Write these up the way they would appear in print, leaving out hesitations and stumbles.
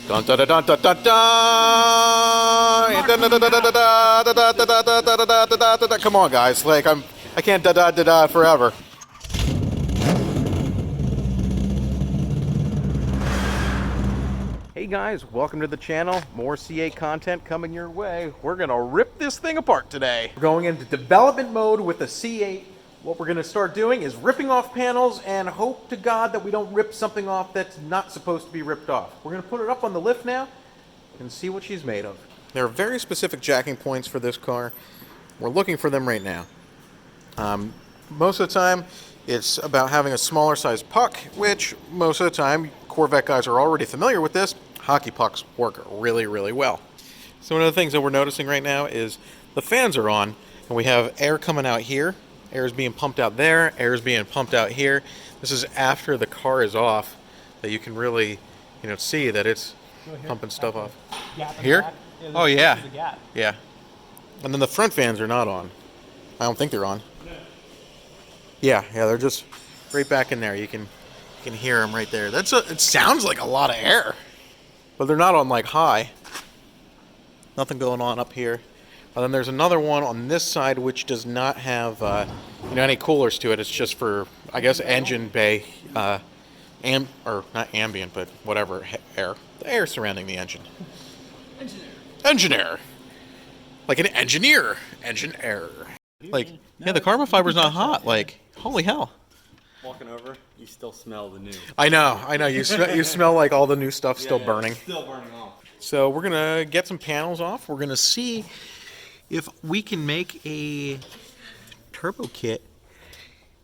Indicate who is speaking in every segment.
Speaker 1: Dun dun dun dun dun dun dun. Come on, guys! Like I can't da da da da forever. Hey guys, welcome to the channel. More C8 content coming your way. We're gonna rip this thing apart today. We're going into development mode with the C8. What we're gonna start doing is ripping off panels and hope to God that we don't rip something off that's not supposed to be ripped off. We're gonna put it up on the lift now and see what she's made of. There are very specific jacking points for this car. We're looking for them right now. Most of the time, it's about having a smaller size puck, which most of the time, Corvette guys are already familiar with this. Hockey pucks work really, really well. So one of the things that we're noticing right now is the fans are on, and we have air coming out here. Air is being pumped out there. Air is being pumped out here. This is after the car is off, that you can really, see that it's pumping stuff off. Here? Oh yeah, yeah. And then the front fans are not on. I don't think they're on. Yeah, they're just right back in there. You can hear them right there. It sounds like a lot of air, but they're not on like high. Nothing going on up here. And then there's another one on this side which does not have any coolers to it. It's just for, I guess, engine bay, or not ambient, but whatever air. The air surrounding the engine. Engine air. Like an engineer. Engine air. Like, yeah, the carbon fiber's not hot. Like, holy hell.
Speaker 2: Walking over, you still smell the new.
Speaker 1: I know. You smell like all the new stuff still burning.
Speaker 2: Still burning off.
Speaker 1: So we're gonna get some panels off. We're gonna see if we can make a turbo kit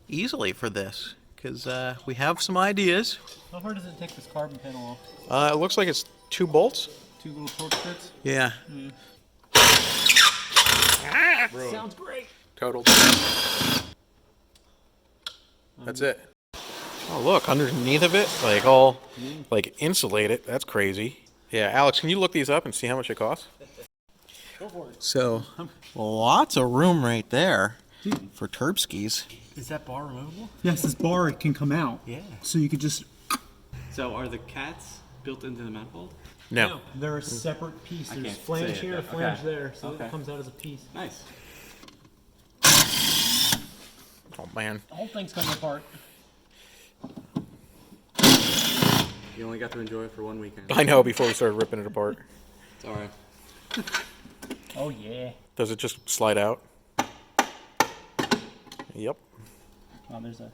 Speaker 1: easily for this, because we have some ideas.
Speaker 3: How hard does it take this carbon panel off?
Speaker 1: It looks like it's 2 bolts.
Speaker 3: 2 little torque bits?
Speaker 1: Yeah.
Speaker 3: Sounds great.
Speaker 1: Total. That's it. Oh look, underneath of it, like insulated. That's crazy. Yeah, Alex, can you look these up and see how much it costs?
Speaker 3: Go for it.
Speaker 1: So, lots of room right there for turb skis.
Speaker 3: Is that bar removable?
Speaker 4: Yes, this bar can come out.
Speaker 3: Yeah.
Speaker 4: So you could just...
Speaker 2: So are the cats built into the manifold?
Speaker 1: No.
Speaker 4: They're a separate piece.
Speaker 2: I
Speaker 4: There's
Speaker 2: can't
Speaker 4: flange
Speaker 2: say it,
Speaker 4: here,
Speaker 2: but-
Speaker 4: flange
Speaker 2: okay.
Speaker 4: there, so
Speaker 2: Okay.
Speaker 4: it comes out as a piece.
Speaker 2: Nice.
Speaker 1: Oh man.
Speaker 4: The whole thing's coming apart.
Speaker 2: You only got to enjoy it for one weekend.
Speaker 1: I know, before we started ripping it apart.
Speaker 2: It's alright.
Speaker 4: Oh yeah.
Speaker 1: Does it just slide out? Yep.
Speaker 4: Oh, there's a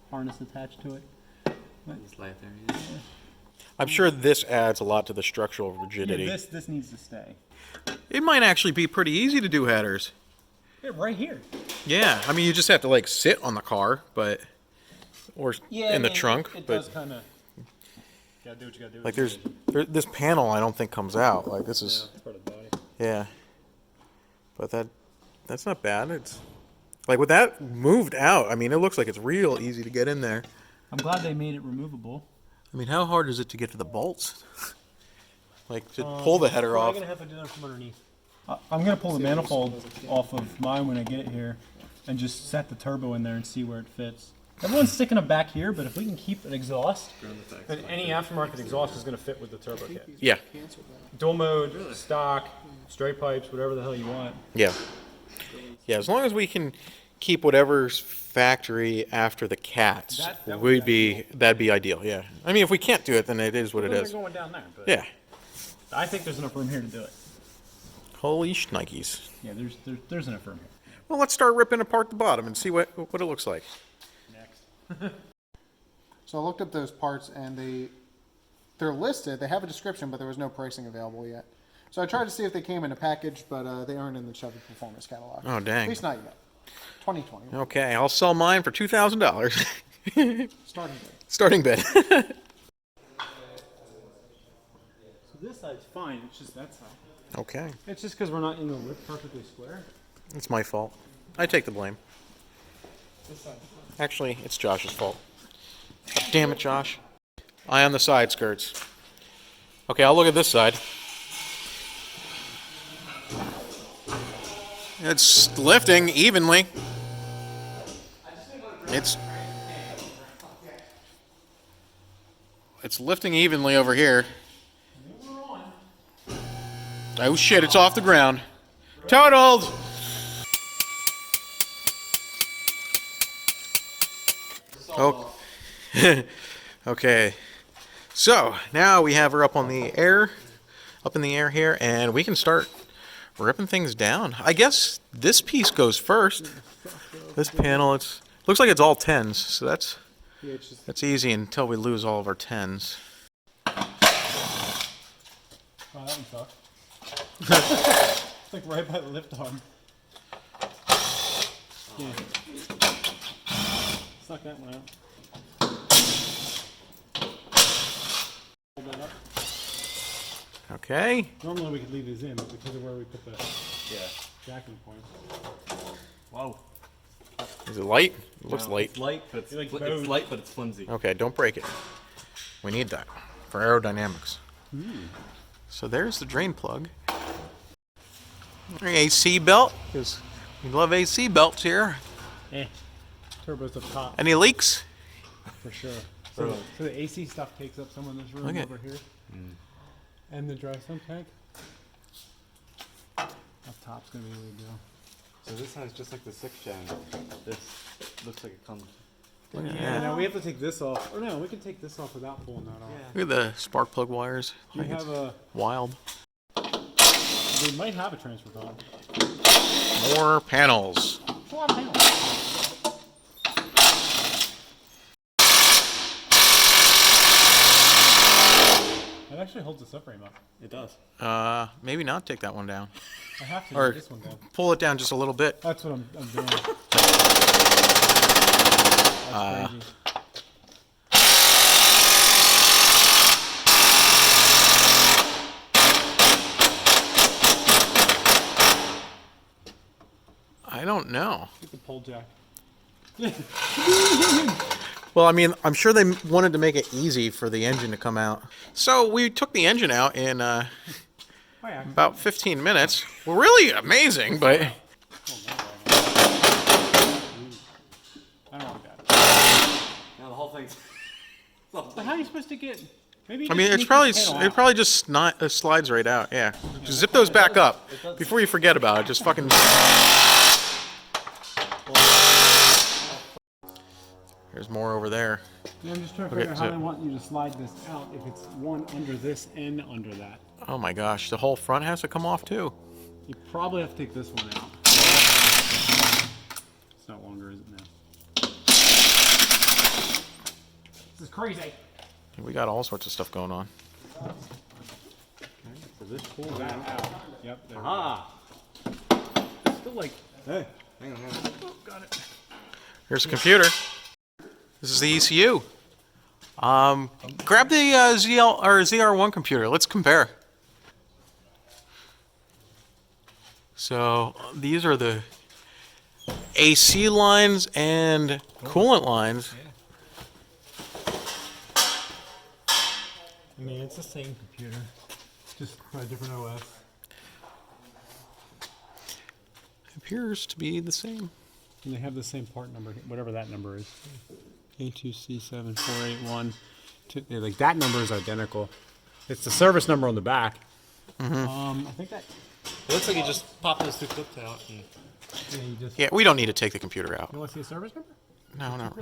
Speaker 4: harness attached to it.
Speaker 2: Just lay it there. Yeah.
Speaker 1: I'm sure this adds a lot to the structural rigidity.
Speaker 4: Yeah, this needs to stay.
Speaker 1: It might actually be pretty easy to do headers.
Speaker 4: Yeah, right here.
Speaker 1: Yeah, I mean, you just have to like sit on the car, or in the trunk.
Speaker 4: It
Speaker 1: but
Speaker 4: does kind of. Gotta do what you gotta do.
Speaker 1: like, this panel, I don't think comes out. Like this is,
Speaker 4: It's part of the body.
Speaker 1: yeah. But that's not bad. It's like with that moved out. I mean, it looks like it's real easy to get in there.
Speaker 4: I'm glad they made it removable.
Speaker 1: I mean, how hard is it to get to the bolts? Like to pull the header off?
Speaker 4: I'm gonna have to do that from underneath. I'm gonna pull the manifold off of mine when I get it here, and just set the turbo in there and see where it fits. Everyone's sticking them back here, but if we can keep an exhaust, then any aftermarket exhaust is gonna fit with the turbo kit.
Speaker 1: Yeah.
Speaker 4: Dual mode, stock, straight pipes, whatever the hell you want.
Speaker 1: Yeah. Yeah, as long as we can keep whatever's factory after the cats, that'd be ideal. Yeah. I mean, if we can't do it, then it is what it is.
Speaker 4: They're going down there, but
Speaker 1: Yeah.
Speaker 4: I think there's enough room here to do it.
Speaker 1: Holy shnikes.
Speaker 4: Yeah, there's enough room here.
Speaker 1: Well, let's start ripping apart the bottom and see what it looks like.
Speaker 4: Next.
Speaker 5: So I looked up those parts and they're listed. They have a description, but there was no pricing available yet. So I tried to see if they came in a package, but they aren't in the Chevy Performance catalog.
Speaker 1: Oh, dang.
Speaker 5: At least not yet. 2020.
Speaker 1: Okay, I'll sell mine for $2,000.
Speaker 5: Starting bid.
Speaker 1: Starting bid.
Speaker 4: So this side's fine. It's just that side.
Speaker 1: Okay.
Speaker 4: It's just because we're not in the lip perfectly square.
Speaker 1: It's my fault. I take the blame.
Speaker 4: This side.
Speaker 1: Actually, it's Josh's fault. God damn it, Josh. Eye on the side skirts. Okay, I'll look at this side. It's lifting evenly. It's lifting evenly over here. Oh shit, it's off the ground. Totaled! Oh. Okay. So, now we have her up in the air here, and we can start ripping things down. I guess this piece goes first. This panel, looks like it's all 10s, so that's easy until we lose all of our 10s.
Speaker 4: Oh, that one sucked. It's like right by the lift arm. Yeah. Suck that one out. Hold that up.
Speaker 1: Okay.
Speaker 4: Normally we could leave these in, but because of where we put the jacking point.
Speaker 2: Whoa.
Speaker 1: Is it light? It looks
Speaker 2: No,
Speaker 1: light.
Speaker 2: It's light, but it's,
Speaker 4: Like
Speaker 2: it's light, but it's flimsy.
Speaker 1: Okay, don't break it. We need that for aerodynamics. So there's the drain plug. AC belt, because we love AC belts here.
Speaker 4: Turbo's up top.
Speaker 1: Any leaks?
Speaker 4: For sure. So the AC stuff takes up some of this room over here. And the dry sump tank. Up top's gonna be the way to go.
Speaker 2: So this has just like the 6th gen. This looks like it comes.
Speaker 4: Yeah, now we have to take this off. Or no, we can take this off without pulling that off.
Speaker 1: Look at the spark plug wires.
Speaker 4: You have a.
Speaker 1: Wild.
Speaker 4: We might have a transfer column.
Speaker 1: More panels.
Speaker 4: It's a lot of panels. It actually holds the subframe up.
Speaker 2: It does.
Speaker 1: Maybe not take that one down.
Speaker 4: I have to
Speaker 1: Or
Speaker 4: take this one down.
Speaker 1: pull it down just a little bit.
Speaker 4: That's what I'm doing. That's crazy.
Speaker 1: I don't know.
Speaker 4: Get the pole jack.
Speaker 1: Well, I mean, I'm sure they wanted to make it easy for the engine to come out. So we took the engine out in about 15 minutes. Well, really amazing, but...
Speaker 4: I don't want that.
Speaker 2: Now the whole thing's.
Speaker 4: But how are you supposed to get? Maybe.
Speaker 1: I mean, it probably just slides right out. Yeah, just zip those back up before you forget about it. Just fucking. There's more over there.
Speaker 4: Yeah, I'm just trying to figure out how they want you to slide this out. If it's one under this and under that,
Speaker 1: Oh my gosh, the whole front has to come off too.
Speaker 4: you probably have to take this one out. It's not longer, is it now? This is crazy.
Speaker 1: We got all sorts of stuff going on.
Speaker 4: So this pulls that out. Yep. There.
Speaker 2: Ah!
Speaker 4: It's still like.
Speaker 2: Hey, hang on.
Speaker 4: Oh, got it.
Speaker 1: Here's the computer. This is the ECU. Grab the ZL or ZR1 computer. Let's compare. So these are the AC lines and coolant lines.
Speaker 4: I mean, it's the same computer, just a different OS.
Speaker 1: Appears to be the same.
Speaker 4: And they have the same part number, whatever that number is. A2C7481. Like that number is identical. It's the service number on the back. I think that.
Speaker 2: It looks like you just pop those 2 clips out. And...
Speaker 4: Yeah, you just.
Speaker 1: Yeah, we don't need to take the computer out.
Speaker 4: You want to see a service number?
Speaker 1: No, no.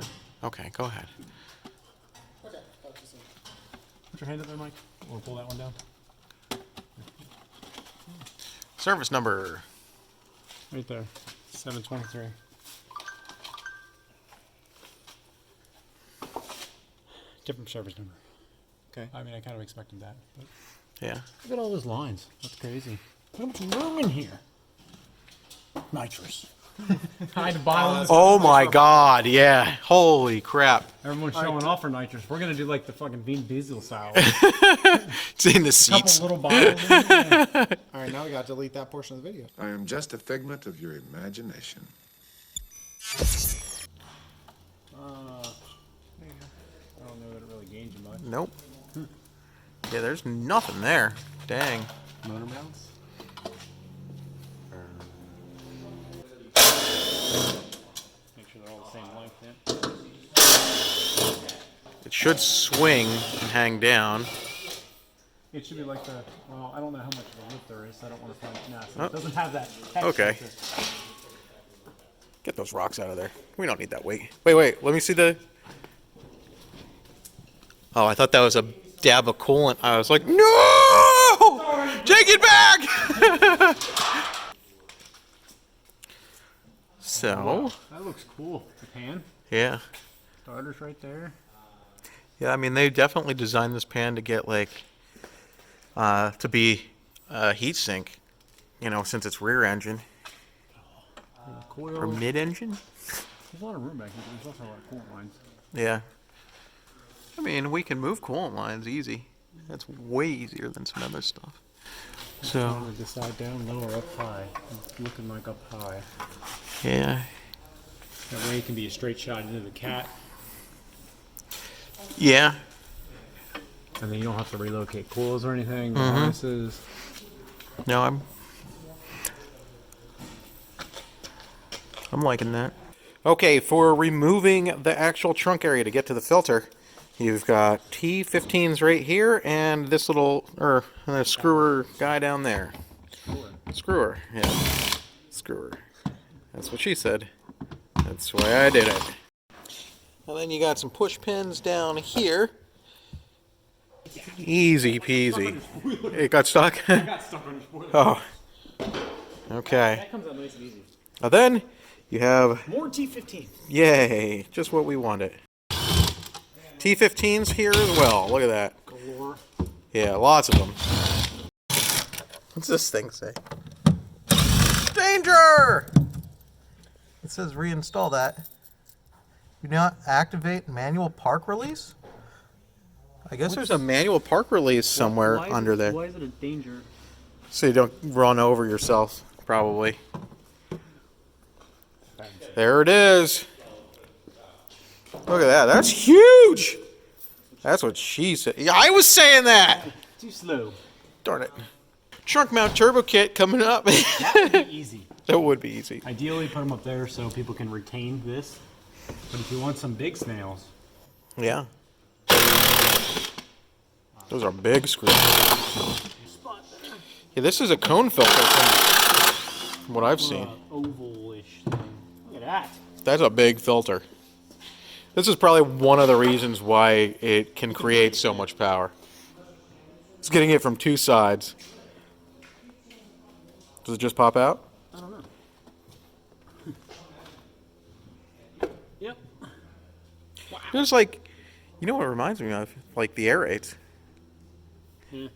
Speaker 1: Okay, go ahead.
Speaker 4: Put your hand up there, Mike. Or pull that one down.
Speaker 1: Service number.
Speaker 4: Right there. 723. Different service number.
Speaker 2: Okay.
Speaker 4: I mean, I kind of expected that. But
Speaker 1: Yeah.
Speaker 4: look at all those lines. That's crazy. Look how much room in here. Nitrous. I had to buy one.
Speaker 1: Oh my God! Yeah. Holy crap!
Speaker 4: Everyone's showing off for nitrous. We're gonna do like the fucking Vin Diesel style.
Speaker 1: It's in the
Speaker 4: Couple
Speaker 1: seats.
Speaker 4: little bottles. In there.
Speaker 5: All right, now we got to delete that portion of the video.
Speaker 6: I am just a figment of your imagination.
Speaker 4: I don't know that it really gains you much.
Speaker 1: Nope. Yeah, there's nothing there. Dang.
Speaker 2: motor mounts.
Speaker 4: Make sure they're all the same length. Yeah.
Speaker 1: It should swing and hang down.
Speaker 4: It should be like the, well, I don't know how much of a lift there is, so I don't want to find it now. So it doesn't have that.
Speaker 1: Okay. Get those rocks out of there. We don't need that weight. Wait, let me see the... Oh, I thought that was a dab of coolant. I was like, no! Take it back! So...
Speaker 4: That looks cool. The pan.
Speaker 1: Yeah.
Speaker 4: Starters right there.
Speaker 1: Yeah, I mean, they definitely designed this pan to get, like, to be a heat sink, you know, since it's rear engine.
Speaker 4: Coil.
Speaker 1: Or mid-engine?
Speaker 4: There's a lot of room back here, but there's also a lot of coolant lines.
Speaker 1: Yeah. I mean, we can move coolant lines easy. That's way easier than some other stuff. So,
Speaker 4: The side down, lower, up high. It's looking like up high.
Speaker 1: yeah.
Speaker 4: That way it can be a straight shot into the cat,
Speaker 1: Yeah.
Speaker 4: and then you don't have to relocate coils or anything. The harnesses.
Speaker 1: No, I'm liking that. Okay, for removing the actual trunk area to get to the filter, you've got T15s right here and this little screwer guy down there. Screwer, yeah. Screwer. That's what she said. That's why I did it. And then you got some push pins down here. Easy peasy. It got stuck?
Speaker 4: I got stuck on your spoiler.
Speaker 1: Oh. Okay.
Speaker 4: That comes out nice and easy.
Speaker 1: Now then, you have...
Speaker 4: More T15.
Speaker 1: Yay! Just what we wanted. T15s here as well. Look at that.
Speaker 4: Galore.
Speaker 1: Yeah, lots of them. What's this thing say? Danger! It says reinstall that. Do not activate manual park release? I guess there's a manual park release somewhere under there.
Speaker 4: Why is it a danger?
Speaker 1: So you don't run over yourself, probably. There it is. Look at that. That's huge. That's what she said. Yeah, I was saying that.
Speaker 4: Too slow.
Speaker 1: Darn it. Trunk mount turbo kit coming up.
Speaker 4: That would be easy.
Speaker 1: That would be easy.
Speaker 4: Ideally, put them up there so people can retain this. But if you want some big snails,
Speaker 1: Yeah. Those are big screws. Yeah, this is a cone filter from what I've seen.
Speaker 4: oval-ish thing. Look at that.
Speaker 1: That's a big filter. This is probably one of the reasons why it can create so much power. It's getting it from two sides. Does it just pop out?
Speaker 4: I don't know. Yep.
Speaker 1: It's like, you know what it reminds me of? Like the air raids.
Speaker 4: Yeah.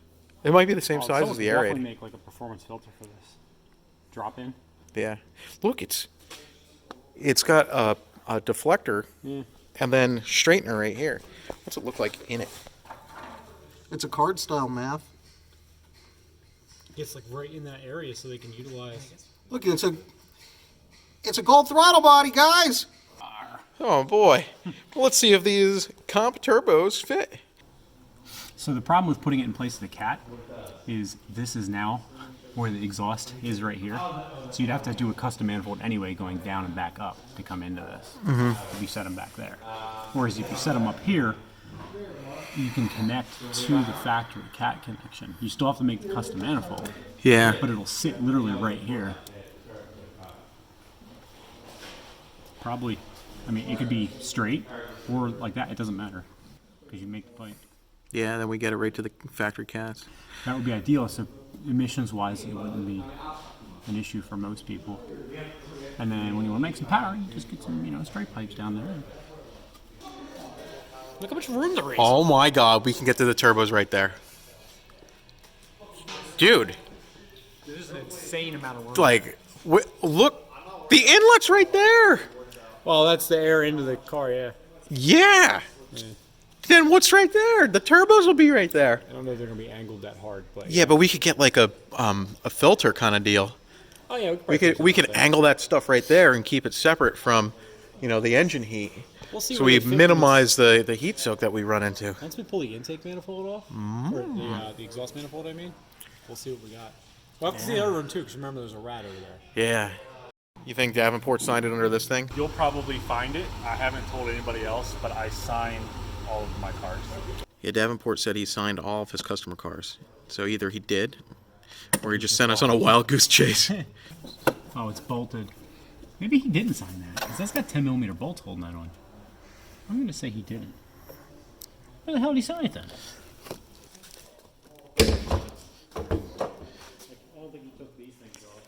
Speaker 1: It might be the same size as
Speaker 4: Someone
Speaker 1: the
Speaker 4: could
Speaker 1: air
Speaker 4: definitely
Speaker 1: raid.
Speaker 4: make like a performance filter for this. Drop in.
Speaker 1: Yeah. Look, it's got a deflector and then straightener right here. What's it look like in it? It's a card style math.
Speaker 4: It's like right in that area so they can utilize.
Speaker 1: Look, it's a gold throttle body, guys. Oh boy. Well, let's see if these comp turbos fit.
Speaker 4: So the problem with putting it in place of the cat is this is now where the exhaust is right here. So you'd have to do a custom manifold anyway going down and back up to come into this if you set them back there. Whereas if you set them up here, you can connect to the factory cat connection. You still have to make the custom manifold,
Speaker 1: Yeah.
Speaker 4: but it'll sit literally right here. Probably, I mean, it could be straight or like that. It doesn't matter because you make the pipe.
Speaker 1: Yeah, then we get it right to the factory cats.
Speaker 4: That would be ideal. So emissions-wise, it wouldn't be an issue for most people. And then when you want to make some power, you just get some, straight pipes down there. Look how much room there is.
Speaker 1: Oh my god, we can get to the turbos right there. Dude,
Speaker 4: There's an insane amount of room.
Speaker 1: like, look, the inlet's right there.
Speaker 4: Well, that's the air into the car, yeah.
Speaker 1: Yeah. Then what's right there? The turbos will be right there.
Speaker 4: I don't know if they're going to be angled that hard, but...
Speaker 1: Yeah, but we could get like a filter kind of deal.
Speaker 4: Oh, yeah.
Speaker 1: We could angle that stuff right there and keep it separate from, the engine heat.
Speaker 4: We'll see
Speaker 1: So
Speaker 4: where
Speaker 1: we
Speaker 4: the fit
Speaker 1: minimize the heat soak that we run into.
Speaker 4: Once we pull the intake manifold off, or the exhaust manifold, I mean, we'll see what we got. We'll have to see the other room, too, because remember, there's a rat over there.
Speaker 1: Yeah. You think Davenport signed it under this thing?
Speaker 7: You'll probably find it. I haven't told anybody else, but I sign all of my cars.
Speaker 1: Yeah, Davenport said he signed all of his customer cars. So either he did, or he just sent us on a wild goose chase.
Speaker 4: Oh, it's bolted. Maybe he didn't sign that, because that's got 10mm bolts holding that on. I'm going to say he didn't. Where the hell did he sign it then? I don't think he took these things off.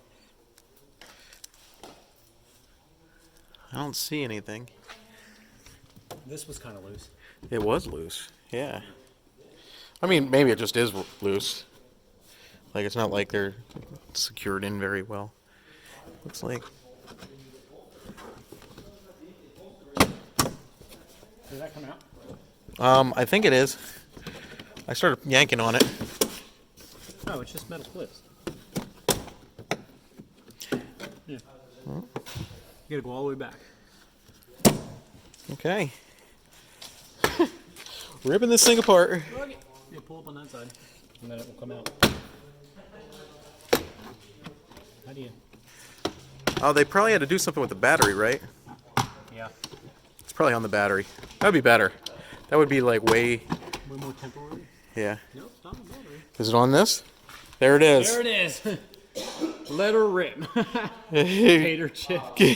Speaker 1: I don't see anything.
Speaker 4: This was kind of loose.
Speaker 1: It was loose, yeah. I mean, maybe it just is loose. Like, it's not like they're secured in very well. Looks like.
Speaker 4: Did that come out?
Speaker 1: I think it is. I started yanking on it.
Speaker 4: Oh, it's just metal clips. Yeah. You gotta go all the way back.
Speaker 1: Okay. Ripping this thing apart.
Speaker 4: Yeah, pull up on that side, and then it will come out. How do you?
Speaker 1: Oh, they probably had to do something with the battery, right?
Speaker 4: Yeah.
Speaker 1: It's probably on the battery. That'd be better. That would be like way.
Speaker 4: Way more temporary.
Speaker 1: Yeah.
Speaker 4: Nope, it's not on the battery.
Speaker 1: Is it on this? There it is.
Speaker 4: There it is. Let her rip. Tater chip. Okay,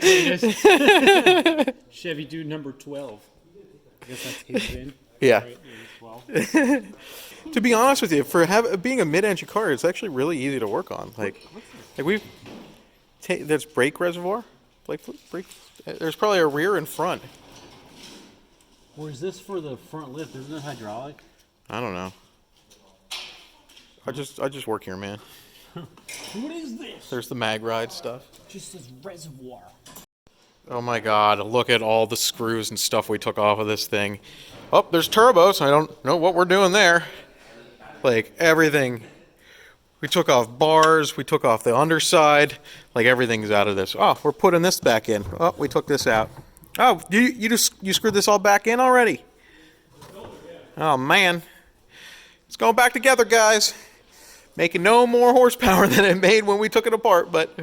Speaker 4: Cletus. Chevy Dude number 12. I guess that's his in.
Speaker 1: Yeah.
Speaker 4: Right, maybe 12.
Speaker 1: To be honest with you, for being a mid-engine car, it's actually really easy to work on. Like we've there's brake reservoir, like brake. There's probably a rear and front.
Speaker 3: Or is this for the front lift? Isn't it hydraulic?
Speaker 1: I don't know. I just work here, man.
Speaker 3: What is this?
Speaker 1: There's the mag ride stuff.
Speaker 3: Just this reservoir.
Speaker 1: Oh my God! Look at all the screws and stuff we took off of this thing. Oh, there's turbos. I don't know what we're doing there. Like everything. We took off bars. We took off the underside. Like everything's out of this. Oh, we're putting this back in. Oh, we took this out. Oh, you screwed this all back in already? Oh man, it's going back together, guys. Making no more horsepower than it made when we took it apart, but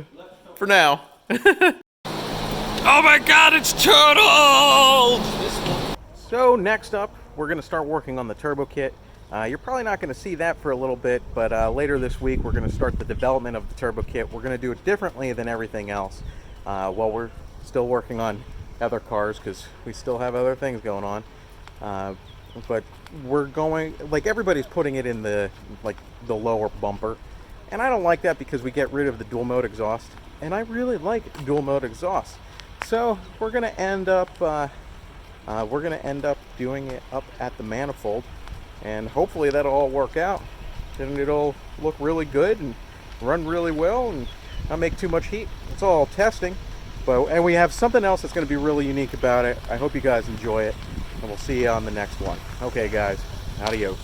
Speaker 1: for now. Oh my God, it's Turtle! So next up, we're going to start working on the turbo kit. You're probably not going to see that for a little bit, but later this week we're going to start the development of the turbo kit. We're going to do it differently than everything else while we're still working on other cars, because we still have other things going on. But we're going, like, everybody's putting it in the lower bumper, and I don't like that because we get rid of the dual mode exhaust, and I really like dual mode exhaust. So we're gonna end up doing it up at the manifold, and hopefully that'll all work out, and it'll look really good and run really well and not make too much heat. It's all testing, and we have something else that's going to be really unique about it. I hope you guys enjoy it, and we'll see you on the next one. Okay guys, adios.